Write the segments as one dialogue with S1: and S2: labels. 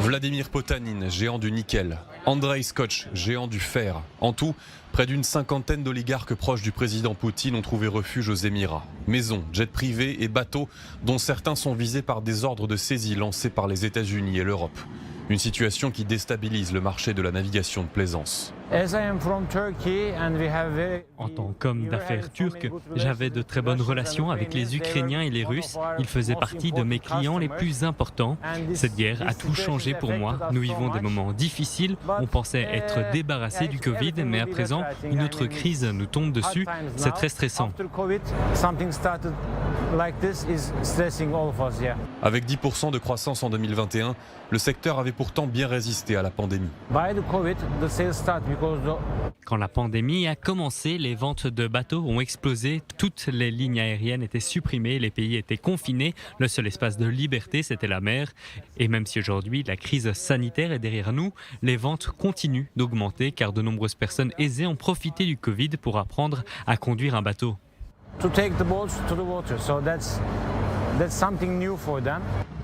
S1: Vladimir Potanin, géant du nickel. Andrei Skoch, géant du fer. En tout, près d'une cinquantaine d'oligarques proches du président Poutine ont trouvé refuge aux Émirats. Maisons, jets privés et bateaux, dont certains sont visés par des ordres de saisie lancés par les États-Unis et l'Europe. Une situation qui déstabilise le marché de la navigation de plaisance.
S2: En tant qu'homme d'affaires turc, j'avais de très bonnes relations avec les Ukrainiens et les Russes. Ils faisaient partie de mes clients les plus importants. Cette guerre a tout changé pour moi. Nous vivons des moments difficiles. On pensait être débarrassé du Covid, mais à présent, une autre crise nous tombe dessus. C'est très stressant.
S1: Avec 10% de croissance en 2021, le secteur avait pourtant bien résisté à la pandémie.
S2: Quand la pandémie a commencé, les ventes de bateaux ont explosé, toutes les lignes aériennes étaient supprimées, les pays étaient confinés, le seul espace de liberté c'était la mer. Et même si aujourd'hui la crise sanitaire est derrière nous, les ventes continuent d'augmenter car de nombreuses personnes aisées ont profité du Covid pour apprendre à conduire un bateau.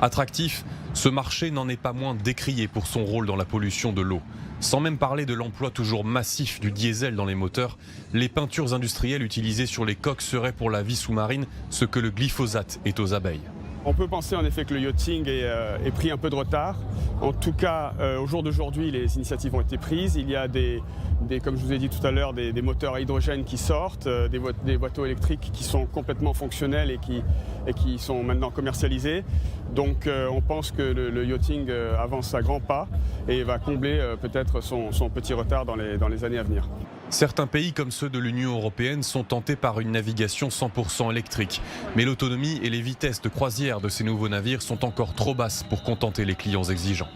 S1: Attractif, ce marché n'en est pas moins décrié pour son rôle dans la pollution de l'eau. Sans même parler de l'emploi toujours massif du diesel dans les moteurs, les peintures industrielles utilisées sur les coques seraient pour la vie sous-marine ce que le glyphosate est aux abeilles.
S3: On peut penser en effet que le yachting est pris un peu de retard. En tout cas, au jour d'aujourd'hui, les initiatives ont été prises. Il y a comme je vous ai dit tout à l'heure, des moteurs à hydrogène qui sortent, des bateaux électriques qui sont complètement fonctionnels et qui sont maintenant commercialisés. Donc on pense que le yachting avance à grands pas et va combler peut-être son petit retard dans les années à venir.
S1: Certains pays comme ceux de l'Union européenne sont tentés par une navigation 100% électrique. Mais l'autonomie et les vitesses de croisière de ces nouveaux navires sont encore trop basses pour contenter les clients exigeants.